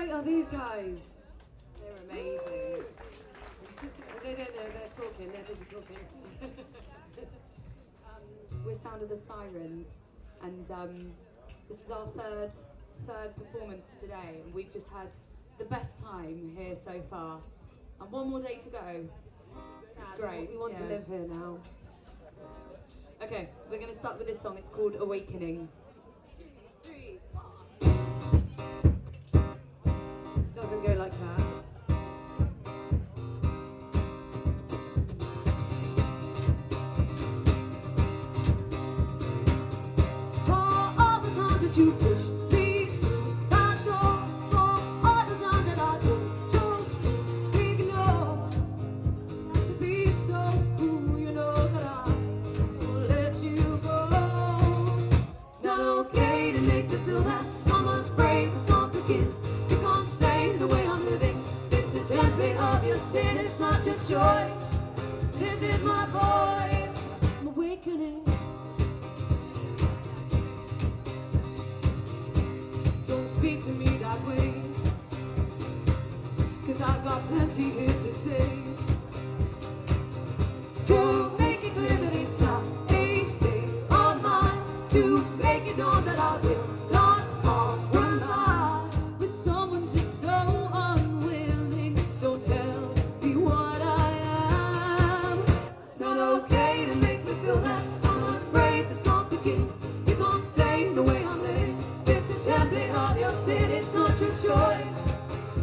great are these guys? They're amazing. They don't know, they're talking, they're busy talking. We're Sound of the Sirens, and this is our third performance today, and we've just had the best time here so far. And one more day to go. It's great. We want to live here now. Okay, we're going to start with this song. It's called Awakening. 2, 3, 4. Doesn't go like that. You push me through that door for all the times that I chose to ignore. To be so cool, you know that I will let you go. It's not okay to make me feel that I'm afraid it's not begin. You can't stay the way I'm living. It's a template of your sin, it's not your choice. This is my voice. I'm awakening. Speak to me that way, 'cause I've got plenty here to say. To make it clear that it's not a state of mind, to make it known that I will not compromise with someone just so unwilling. Don't tell me what I am. It's not okay to make me feel that I'm afraid this can't begin. You can't say the way I'm living. Template of your sin, it's not your choice.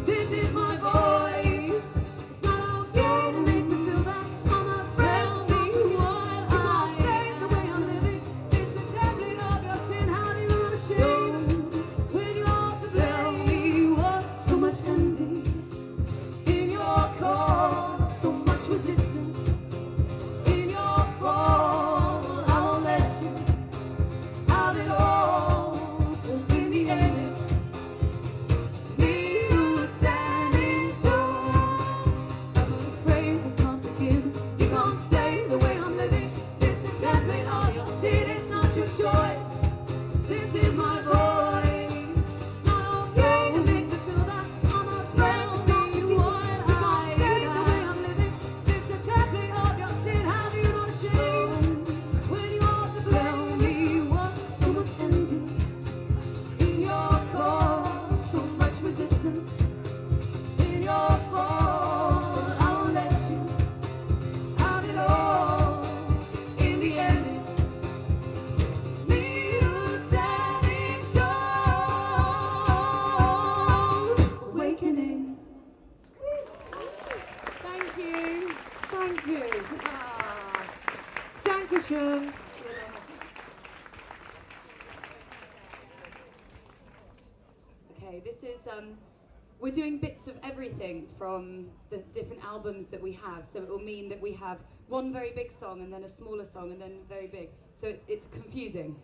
This is my voice. It's not okay to make me feel that I'm not tell me what I am. The way I'm living, it's the template of your sin. How do you run ashamed when you're off the tell me what? So much envy in your cause, so much resistance in your fall. I won't let you out at all. Okay, this is, we're doing bits of everything from the different albums that we have, so it will mean that we have one very big song and then a smaller song and then very big. So it's confusing.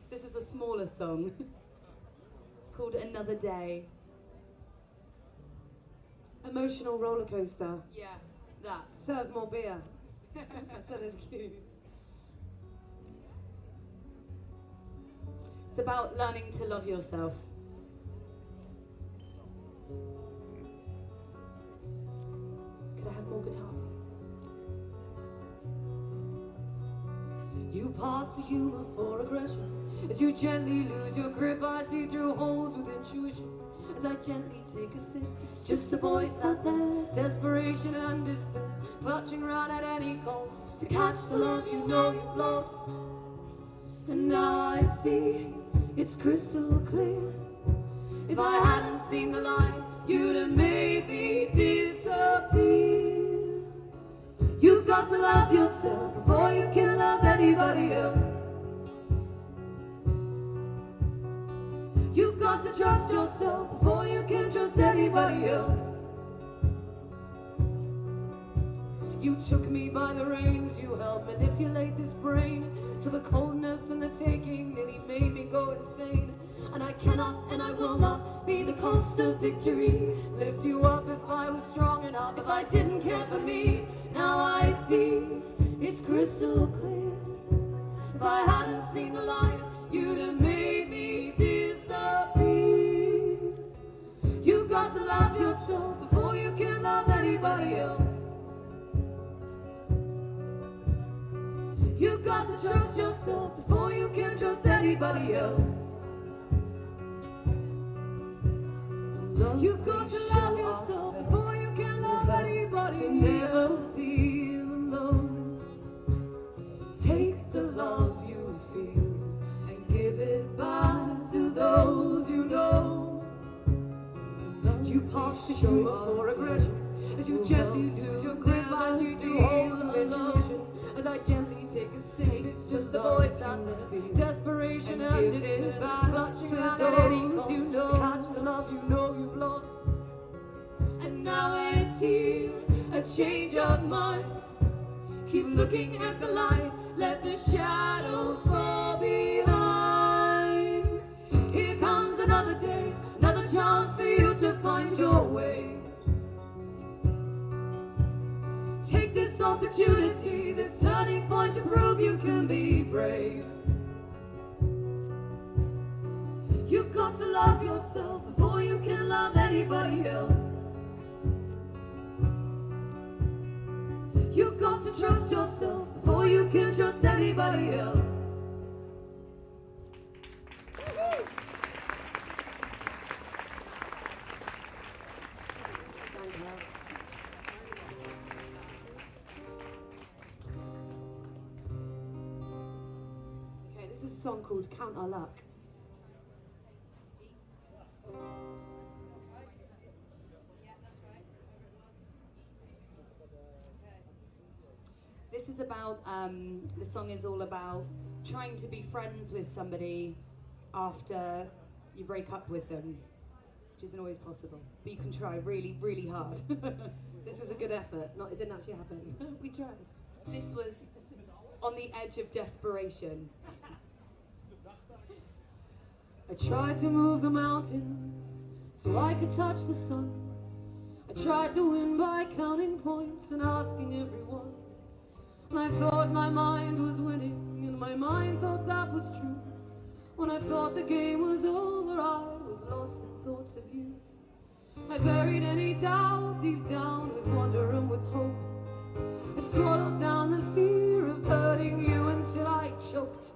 This is a smaller song. It's called Another Day. Emotional roller coaster. Yeah, that. Serve more beer. That's what it's cute. It's about learning to love yourself. Could I have more guitar, please? You pause the humor for aggression. As you gently lose your grip, I see through holes with intuition. As I gently take a sip, it's just a voice out there. Desperation and despair, clutching round at any cost to catch the love you know you've lost. And now I see it's crystal clear. If I hadn't seen the light, you'd have made me disappear. You've got to love yourself before you can love anybody else. You've got to trust yourself before you can trust anybody else. You took me by the reins, you helped manipulate this brain to the coldness and the taking nearly made me go insane. And I cannot and I will not be the cost of victory. Lift you up if I was strong enough, if I didn't care for me. Now I see it's crystal clear. If I hadn't seen the light, you'd have made me disappear. got to love yourself before you can love anybody else. You got to trust yourself before you can trust anybody else. You got to love yourself before you can love anybody. To never feel alone. Take the love you feel and give it back to those you know. You pass the show for aggressions as you gently lose your grip as you do hold the intuition. As I gently take a sip, it's just the voice out there. Desperation and despair, clutching at those you know. Catch the love you know you've lost. And now it's here, a change of mind. Keep looking at the light, let the shadows fall behind. Here comes another day, another chance for you to find your way. Take this opportunity, this turning point to prove you can be brave. You've got to love yourself before you can love anybody else. You've got to trust yourself before you can trust anybody else. Okay, this is a song called Count Our Luck. This is about, the song is all about trying to be friends with somebody after you break up with them, which isn't always possible, but you can try really, really hard. This was a good effort. It didn't actually happen. We tried. This was on the edge of desperation. I tried to move the mountain so I could touch the sun. I tried to win by counting points and asking everyone. And I thought my mind was winning, and my mind thought that was true. When I thought the game was over, I was lost in thoughts of you. I buried any doubt deep down with wonder and with hope. I swallowed down the fear of hurting you until I choked.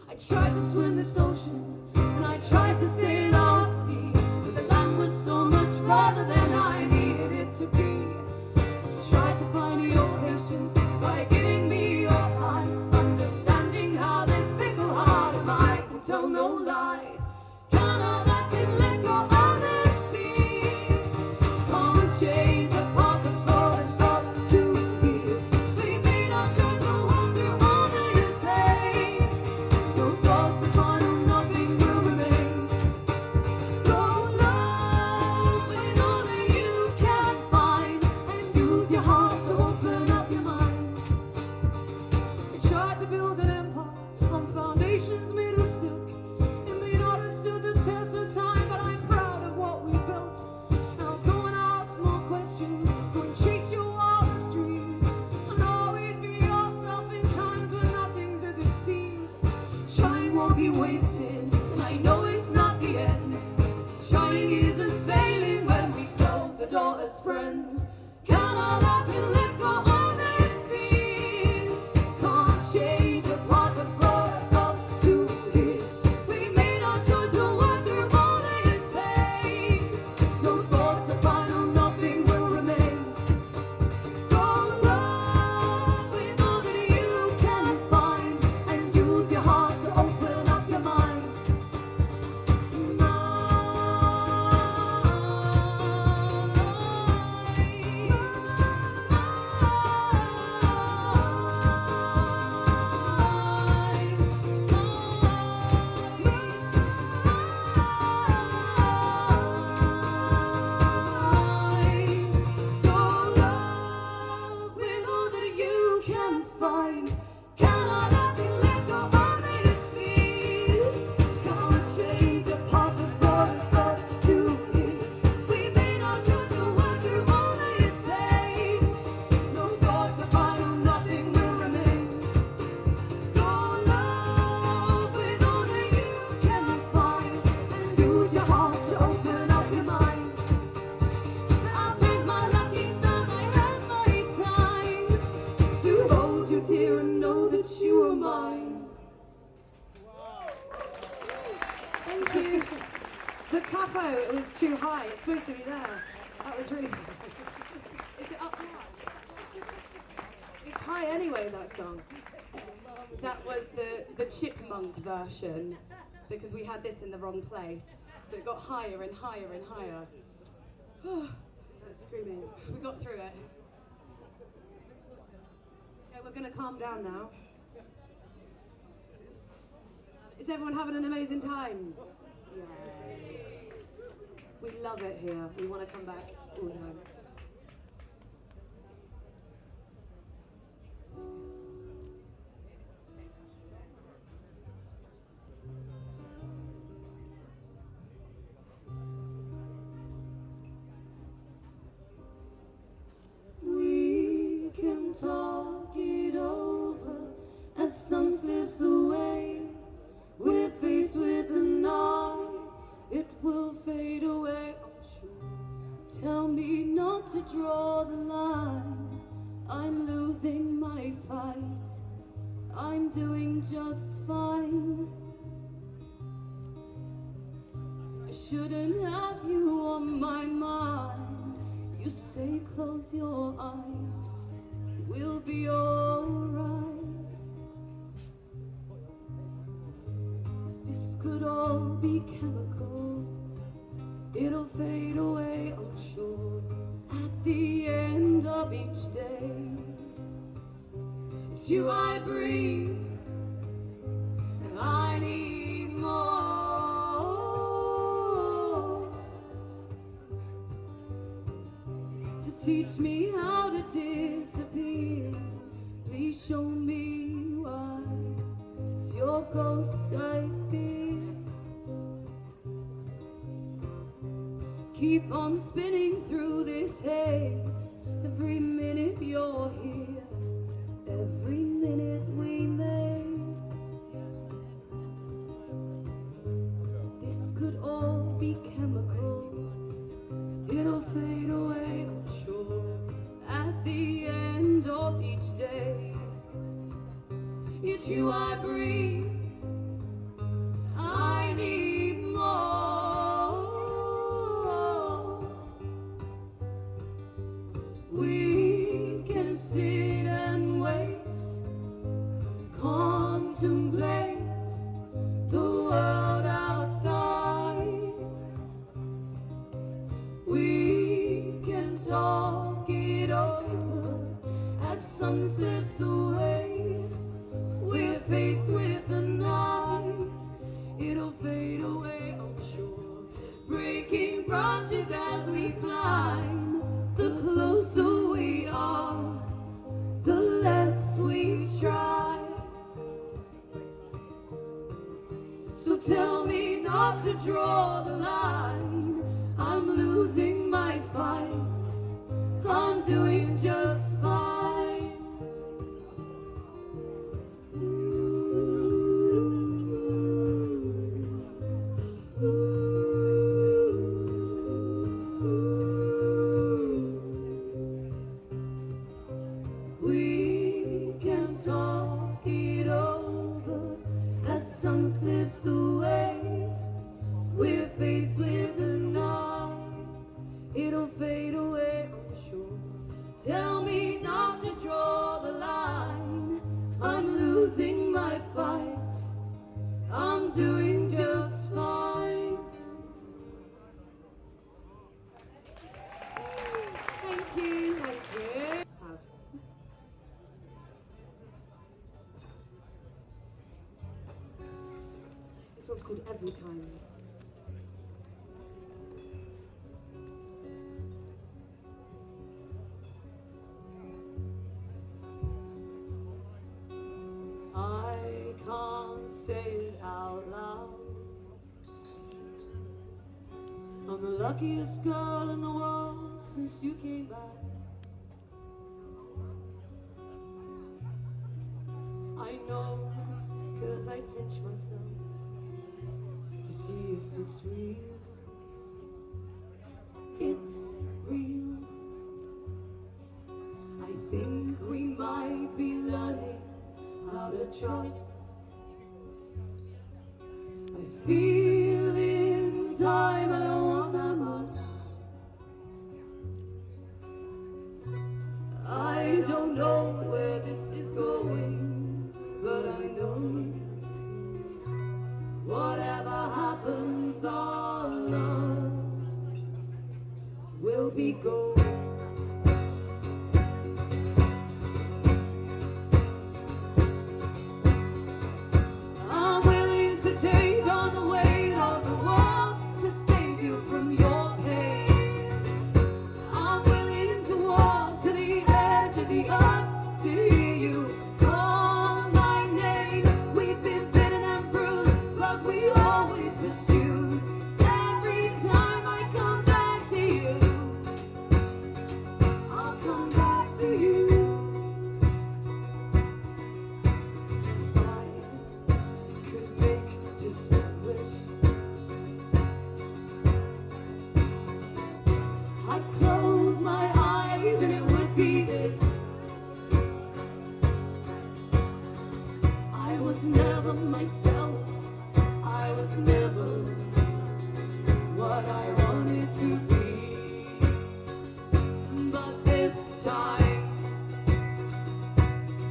I tried to swim this ocean, and I tried to sail our sea, but the land was so much farther than I needed it to be. I tried to find your patience by giving me your time, understanding how this fickle heart of mine can tell no lies. Can I let me let go of this fear? Can't change a path that's fallen up to here. We made our choice to walk through all this pain. No thoughts of final, nothing will remain. Go love with all that you can find, and use your heart to open up your mind. I tried to build an empire on foundations made of silk. It may not have stood the test of time, but I'm proud of what we built. Now go and ask more questions, go and chase your wildest dreams, and always be yourself in times when nothing's as it seems. Trying won't be wasted, and I know it's not the end. Trying isn't failing when we close the door as friends. Can I let me let go of this fear? Can't change the path that brought us up to here. We made our choice to work through all this pain. No thoughts are final, nothing will remain. Go love with all that you can find, and use your heart to open up your mind. No, it was too high. It's supposed to be there. That was really. Is it up now? It's high anyway, that song. That was the chipmunk version, because we had this in the wrong place. So it got higher and higher and higher. Screaming. We got through it. Okay, we're going to calm down now. Is everyone having an amazing time? Yay. We love it here. We want to come back all the time. We can talk it over as sun slips away. We're faced with the night, it will fade away, I'm sure. Tell me not to draw the line, I'm losing my fight. I'm doing just fine. I shouldn't have you on my mind. You say close your eyes, we'll be alright. This could all be chemical, it'll fade away, I'm sure. At the end of each day, it's you I breathe, and I need more. So teach me how to disappear, please show me why. It's your ghost I fear. Keep on spinning through this haze, every minute you're here, every minute we made. This could all be chemical, it'll fade away, I'm sure. At the end of each day, it's you I breathe, I need more. We can sit and wait, contemplate the world outside. We can talk it over as sun slips away. We're faced with the night, it'll fade away, I'm sure. Breaking branches as we climb, the closer we are, the less we try. So tell me not to draw the line, I'm losing my fight, I'm doing just fine. We can talk it over as sun slips away. We're faced with the night, it'll fade away, I'm sure. Tell me not to draw the line, I'm losing my fight, I'm doing just fine. Thank you, thank you. This one's called Every Time. I can't say it out loud, I'm the luckiest girl in the world since you came back. I know, 'cause I pinch myself to see if it's real. It's real. I think we might be learning how to trust. I feel in time I don't want know where this is going, but I know whatever happens, our love will be gold. I'm willing to take on the weight of the world to save you from your pain. I'm willing to walk to the edge of the earth to hear you call my name. We've been bitten and bruised, but we always pursued. Every time I come back to you, I'll come back to you. I could make just one wish. I'd close my eyes and it would be this. I was never myself. I was never what I wanted to be. But this time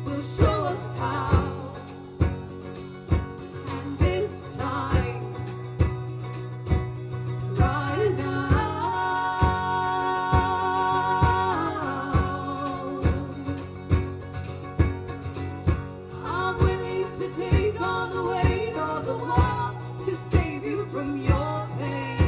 will show us how. And this time, right now, I'm willing to take on the weight of the world to save you from your pain.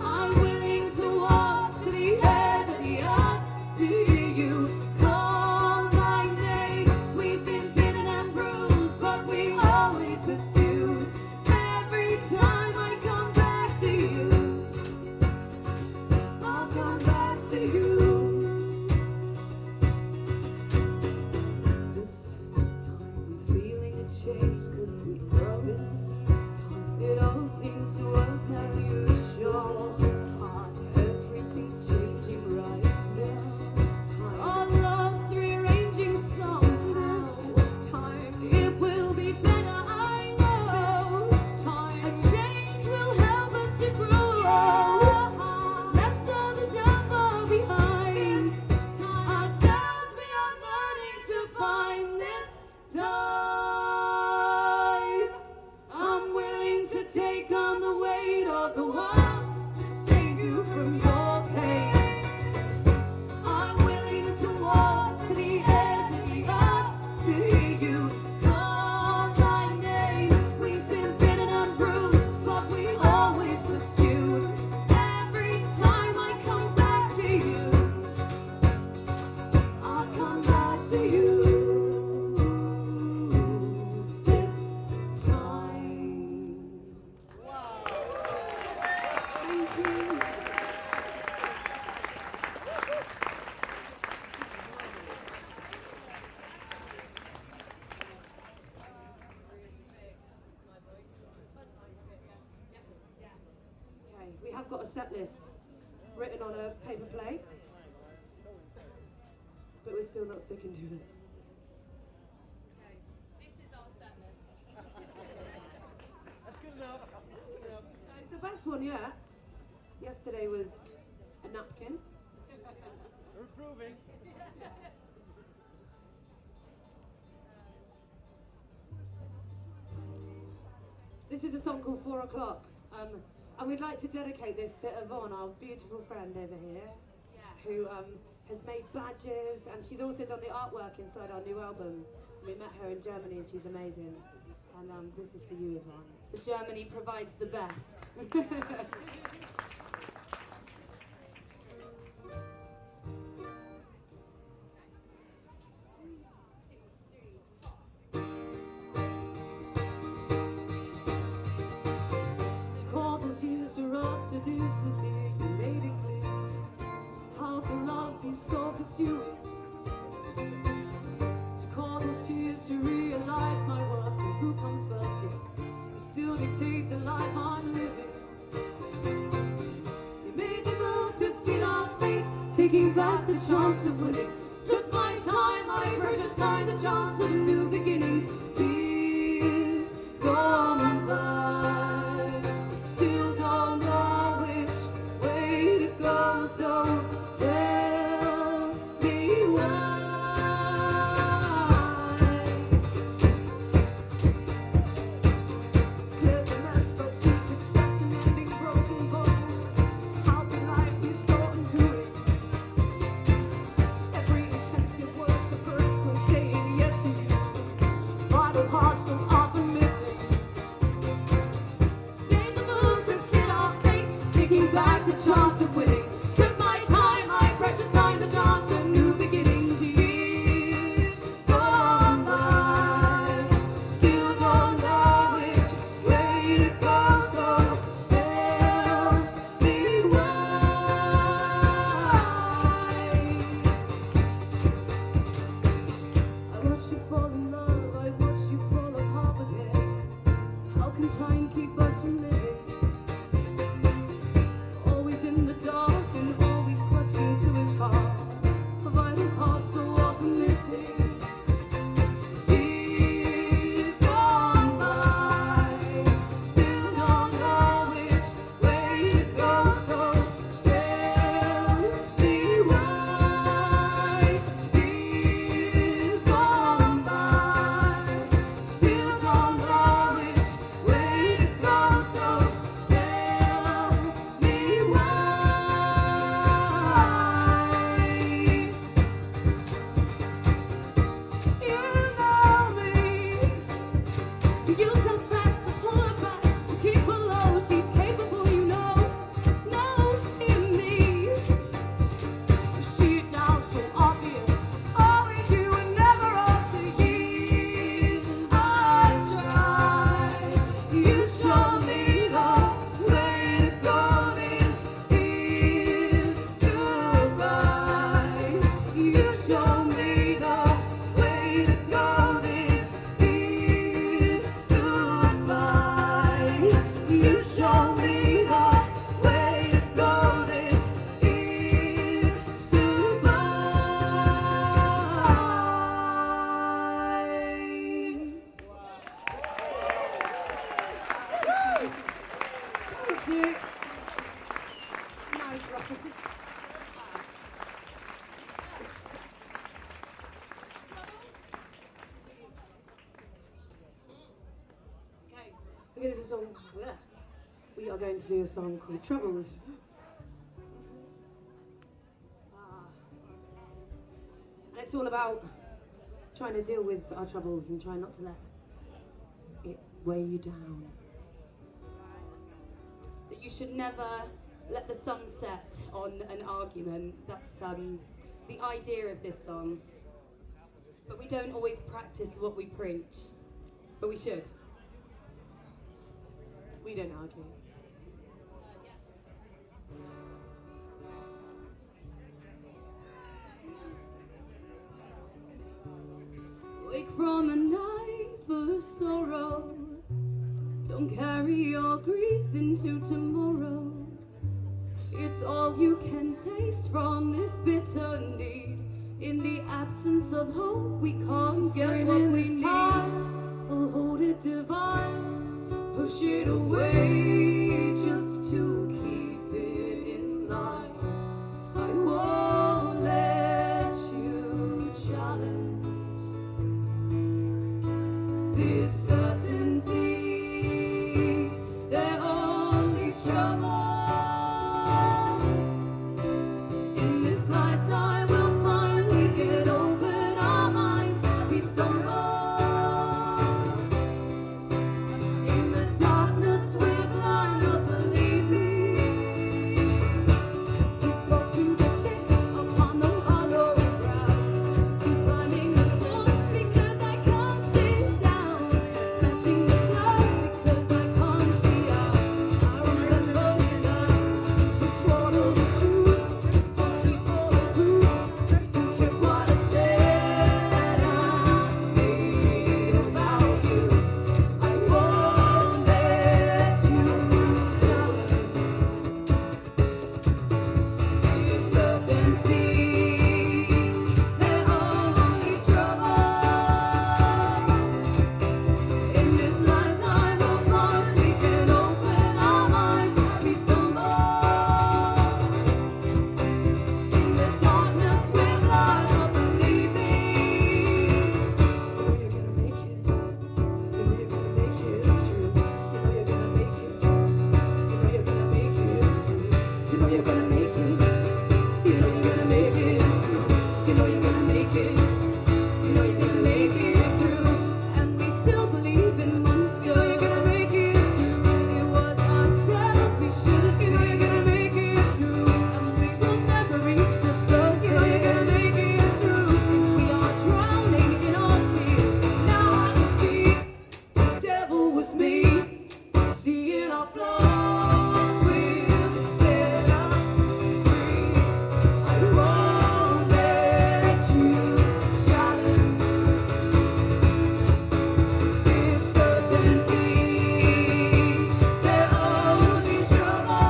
I'm willing to walk to the edge of the earth to hear you call my name. We've been bitten and bruised, but we always pursue. Every time I come back to you, I'll come back to you. This time I'm feeling a change 'cause we grow. This time it all seems to work now. You show everything's changing right. This time our love's rearranging some. This time it will be better, I know. Time a change will help us to grow. Left all the devil behind. Ourselves we are learning to find this time. I'm willing to take on the weight of the world to save you from your pain. I'm willing to walk to the edge of the earth to hear you call my name. We've been bitten and bruised, but we always pursued. Every time I come back to you, I'll come back to you. This time. Thank you. Okay, we have got a set list written on a paper plate, but we're still not sticking to it. This is our set list. That's good enough. That's good enough. It's the best one yet. Yesterday was a napkin. We're improving. This is a song called 4 O'Clock. And we'd like to dedicate this to Yvonne, our beautiful friend over here, who has made badges, and she's also done the artwork inside our new album. We met her in Germany and she's amazing. And this is for you, Yvonne. So Germany provides the best. Couples used to rush to disappear. You made it clear. How can love be so pursuing? To call those tears to realize my worth and who comes first. You still dictate the life I'm living. You made the move to seal our fate, taking back the chance of winning. Took my time, I purchased time, the chance of new beginnings. Years gone by, still don't know which way to go. So tell me why. going to do a song. We are going to do a song called Troubles. And it's all about trying to deal with our troubles and trying not to let it weigh you down. That you should never let the sun set on an argument. That's the idea of this song. But we don't always practice what we preach. But we should. We don't argue. Wake from a night full of sorrow. Don't carry your grief into tomorrow. It's all you can taste from this bitter need. In the absence of hope, we can't get what we need. We'll hold it divine, push it away just to keep it in line. I won't let you challenge this certainty. They're only troubles. In this lifetime we'll finally get open our minds. We stumble. In the darkness we're blind, but believe me, these fortunes are thick upon the hollow ground. Keep climbing the wall because I can't sit down. Smashing the glass because I can't see out. I remember the night we swallowed the truth, only for the truth. You took what I said and I made about you. I won't let you challenge this certainty. They're only troubles. In this lifetime we'll find we can open our minds. We stumble. In the darkness we're blind, but believe me, you're gonna make it. You know you're gonna make it through. You know you're gonna make it. You know you're gonna make it through. You know you're gonna make it. You know you're gonna make it through. You know you're gonna make it. You know you're gonna make it through. And we still believe in monsters. You know you're gonna make it through. It was ourselves we should have been. You know you're gonna make it through. And we will never reach the surface. You know you're gonna make it through. We are drowning in our tears. Now I can see the devil was me. Seeing our flaws will set us free. I won't let you challenge this certainty. They're only troubles.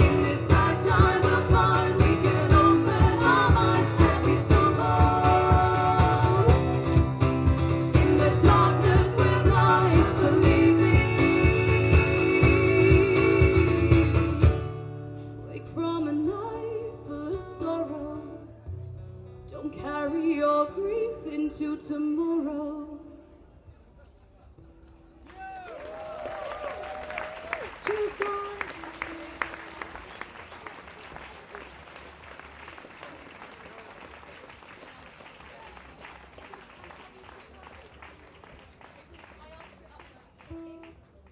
In this lifetime we'll find we can open our minds and we stumble. In the darkness we're blind, believe me. Wake from a night full of sorrow. Don't carry your grief into tomorrow. Cheers, guys.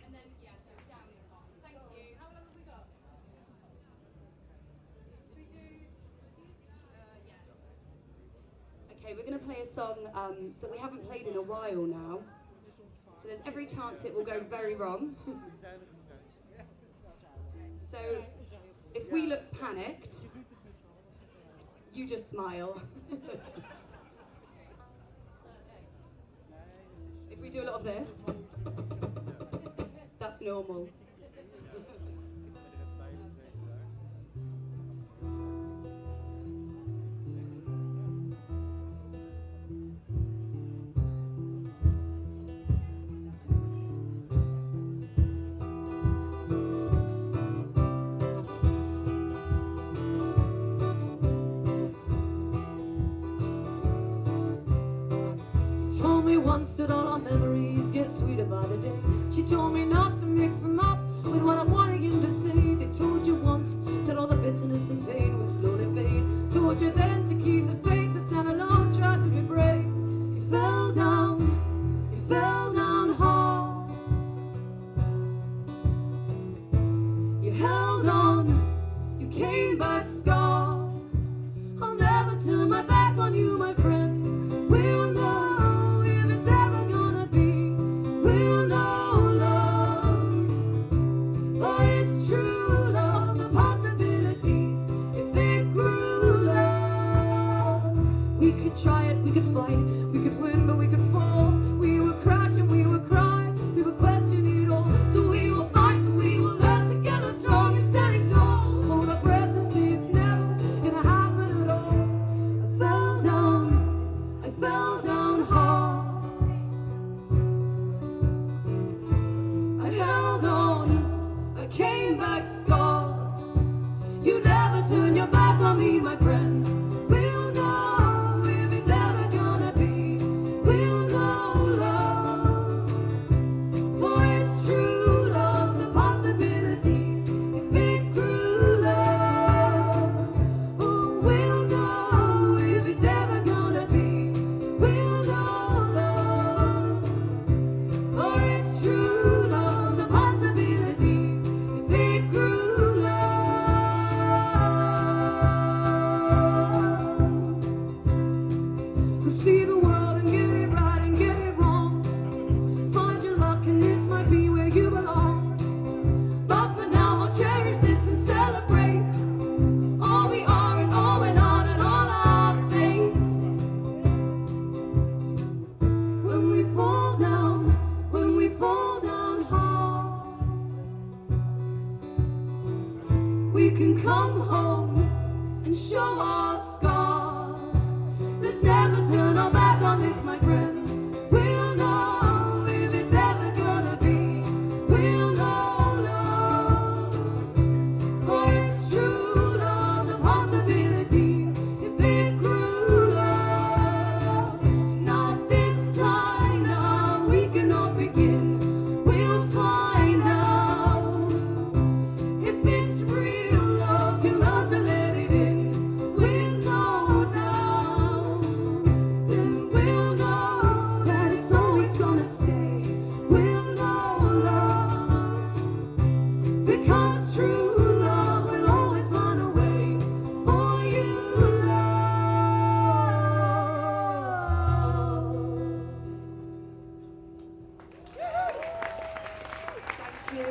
And then, yeah, so down is hot. Thank you. How long have we got? Okay, we're going to play a song that we haven't played in a while now. So there's every chance it will go very wrong. So if we look panicked, you just smile. If we do a lot of this, that's normal. told me once that all our memories get sweeter by the day. She told me not to mix them up with what I'm wanting him to say. They told you once that all the bitterness and pain was slowly vain. Told you then to keep the faith, to stand alone, try to be brave. You fell down hard. You held on, you came back scarred. I'll never turn my back on you, my friend. We'll know if it's ever gonna be. We'll know love, for it's true love. The possibilities, if it grew love. We could try it, we could fight, we could win, but we could fall. We would crash and we would cry, we would question it all. So we will fight, but we will learn together, strong and standing tall. Hold our breath and see it's never gonna happen at all. I fell down hard. I held on, I came back scarred. You never turn your back on me, my friend. We'll know if it's ever gonna be. We'll know love, for it's true love. The possibilities, if it grew love. Oh, we'll know if it's ever gonna be. We'll know love, for it's true love. The possibilities, if it grew love. We'll see the world and get it right and get it wrong. Find your luck and this might be where you belong. But for now I'll cherish this and celebrate all we are and all we're not and all our fates. When we fall down hard, we can come home and show our scars. Let's never turn our back on this, my friend. We'll know if it's ever gonna be. We'll know love, for it's true love. The possibilities, if it grew love. Not this time, now we cannot begin. We'll find out if it's real love. Can learn to let it in with no doubt. Then we'll know that it's always gonna stay. We'll know love, because true love will always find a way for you, love. Thank you.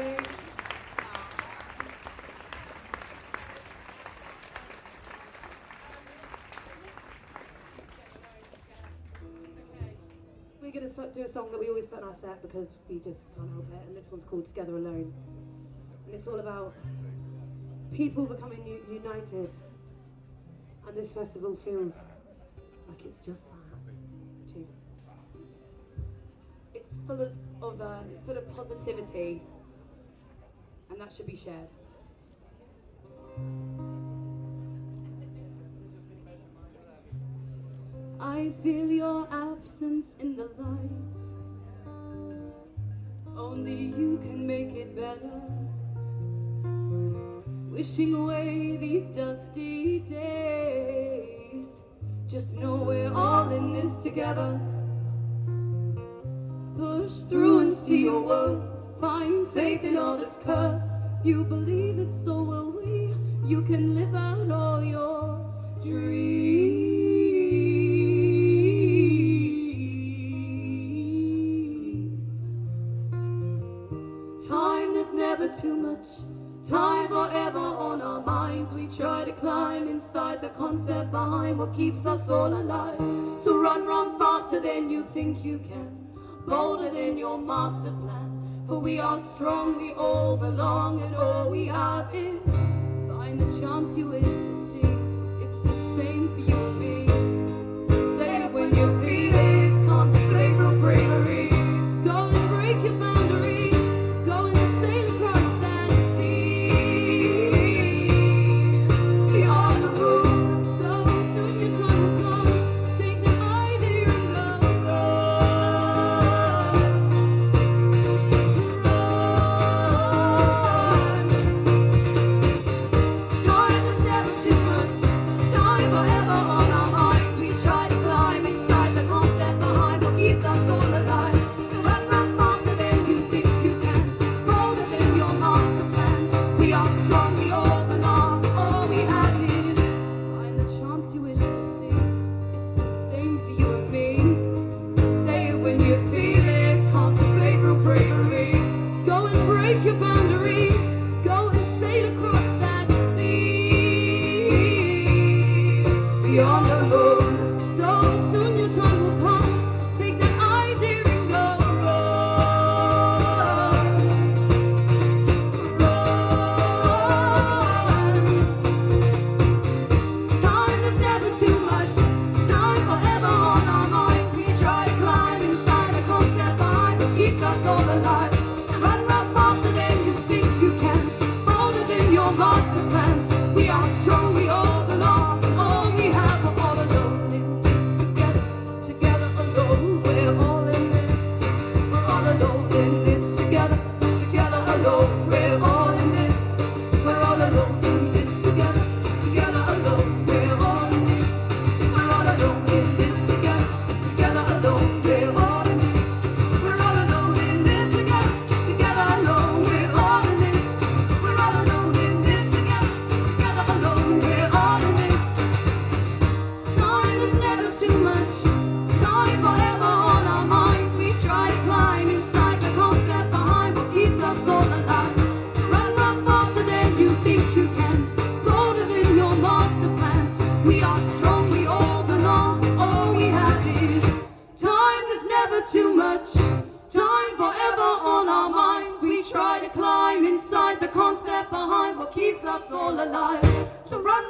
We're going to do a song that we always put in our set because we just can't help it, and this one's called Together Alone. And it's all about people becoming united, and this festival feels like it's just that too. It's full of positivity, and that should be shared. I feel your absence in the light. Only you can make it better. Wishing away these dusty days. Just know we're all in this together. Push through and see your worth. Find faith in all that's cursed. You believe it, so will we. You can live out all your dreams. Time, there's never too much time forever on our minds. We try to climb inside the concept behind what keeps us all alive. So run faster than you think you can, bolder than your master plan. For we are strong, we all belong, and all we have is find the chance you wish to see. It's the same for you and me. Say it when you feel it, contemplate real bravery. Go and break your boundaries. Go and sail across that sea. We are the rule, so soon your time will come. Take the idea and go.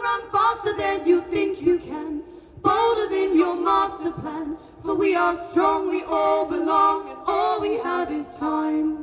run faster than you think you can, bolder than your master plan. For we are strong, we all belong, and all we have is time.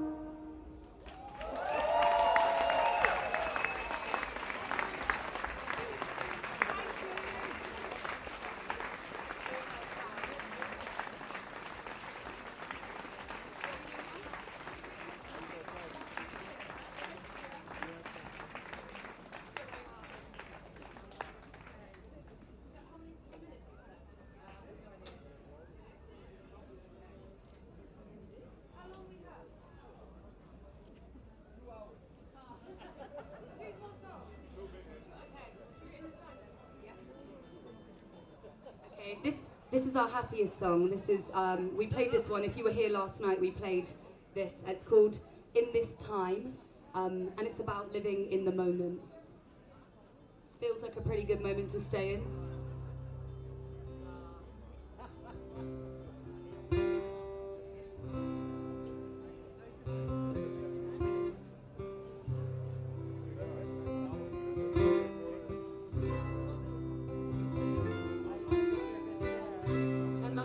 This is our happiest song. This is we played this one. If you were here last night, we played this. It's called "In This Time," and it's about living in the moment. This feels like a pretty good moment to stay in.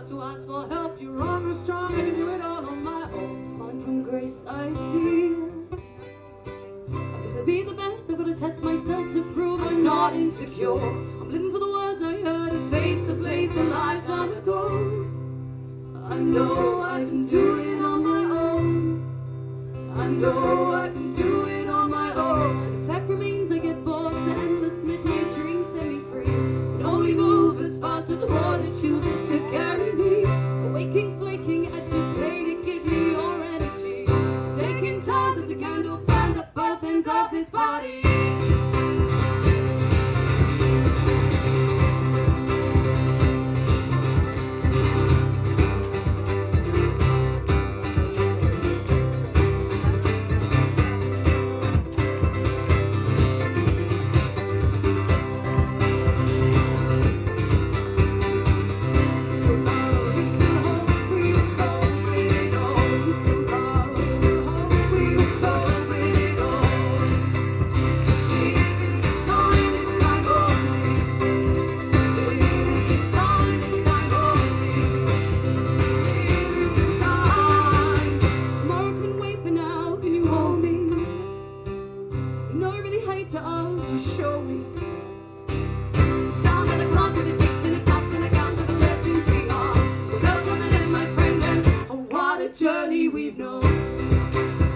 To ask for help, you're wrong or strong, I can do it all on my own. Find some grace I feel. I've gotta be the best, I've gotta test myself to prove I'm not insecure. I'm living for the words I heard and face the place a lifetime ago. I know I can do it on my own. I know I can do it on my own. The fact remains I get bored, the endless midnight dreams set me free. Can only move as fast as the water chooses to carry me. Waking, flaking, agitated, give me your energy. Taking turns as the candle burns at both ends of this body. Journey we've known.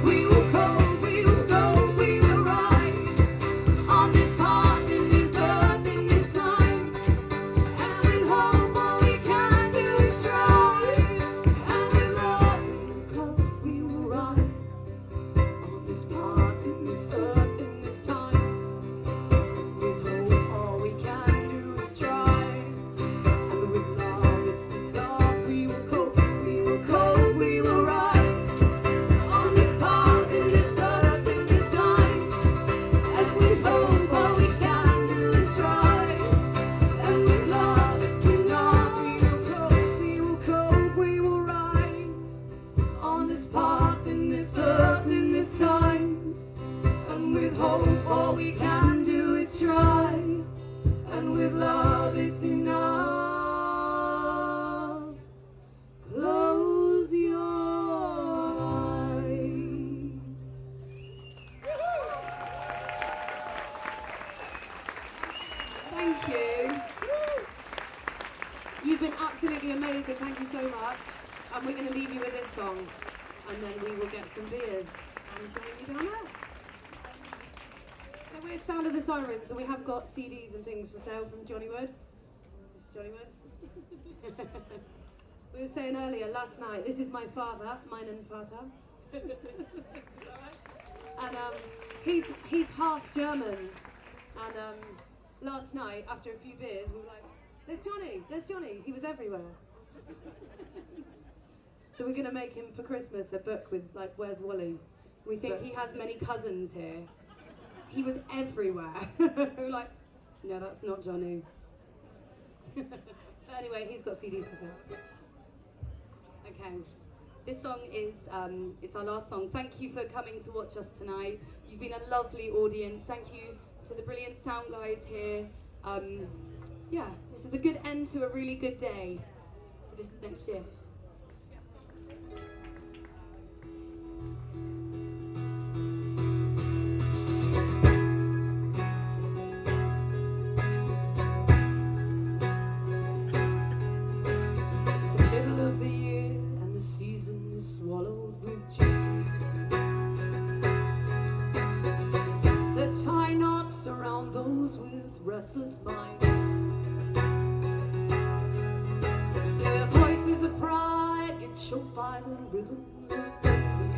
We will go, we will go, we will rise on this path, in this earth, in this time. And with hope, all we can do is try. And with love, we will go, we will rise on this path, in this earth, in this time. With hope, all we can do is try. And with love, it's enough. We will go, we will go, we will rise. All we can do is try, and with love it's enough. Close your eyes. Thank you. You've been absolutely amazing. Thank you so much. And we're going to leave you with this song, and then we will get some beers and join you down there. So we're Sound of the Sirens, and we have got CDs and things for sale from Johnny Wood. This is Johnny Wood. We were saying earlier, last night, this is my father, meinen Vater. And he's half German. And last night, after a few beers, we were like, there's Johnny, he was everywhere. So we're going to make him, for Christmas, a book with, like, Where's Wally? We think he has many cousins here. He was everywhere. We're like, no, that's not Johnny. But anyway, he's got CDs for sale. Okay, this song is, it's our last song. Thank you for coming to watch us tonight. You've been a lovely audience. Thank you to the brilliant sound guys here. Yeah, this is a good end to a really good day. So this is next year. It's the middle of the year and the season is swallowed with duty. The tie knocks around those with restless minds. Their voices of pride get choked by the ribbon of baby.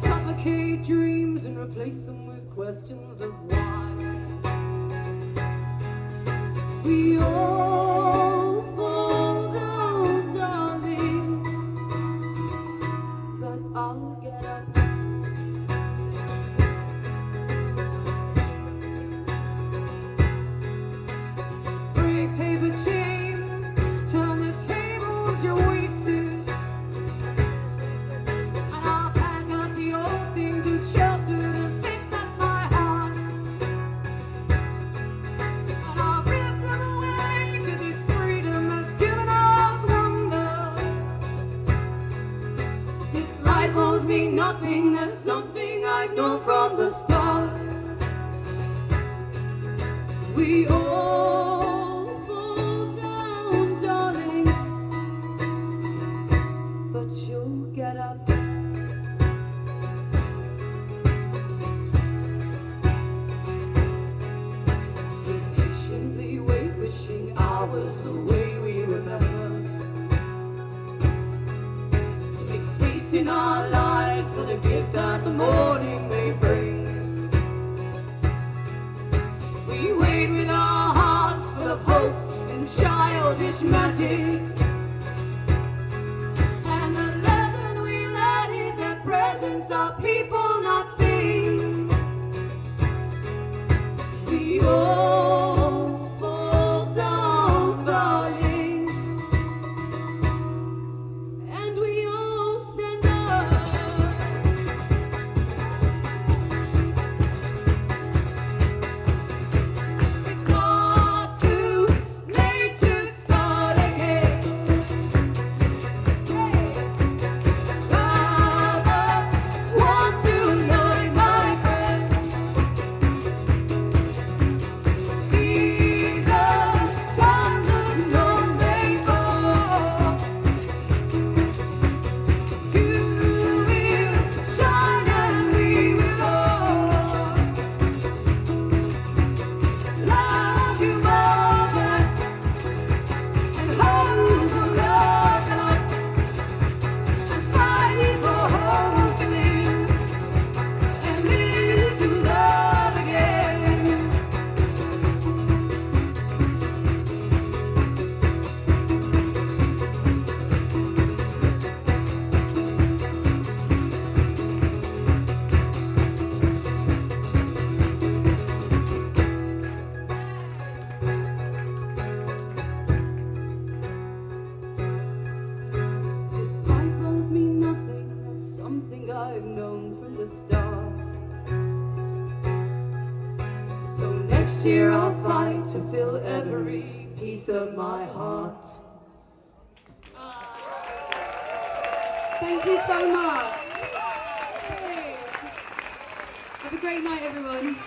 Suffocate dreams and replace them with questions of why. We all fall down, darling, but I'll get up. Break paper chains, turn the tables, you're wasted. And I'll pack up the old things and shelter and fix up my heart. And I'll rip them away, 'cause it's freedom that's given us wonder. This life owes me nothing, that's something I've known from the start. We all fall down, darling, but you'll get up. We patiently wait, wishing hours away we remember. To make space in our lives for the gifts that the morning may bring. We wait with our hearts full of hope and childish magic. And the lesson we learn is that presents are people, not things. We all fall down, darling, and we all stand up. It's not too late to start again. Rather want tonight, my friend. Seasons come and no may go. You will shine and we will all love you more than and hold you closer and fight for hope to live to love again. This life owes me nothing, that's something I've known from the start. So next year I'll fight to fill every piece of my heart. Thank you so much. Have a great night, everyone.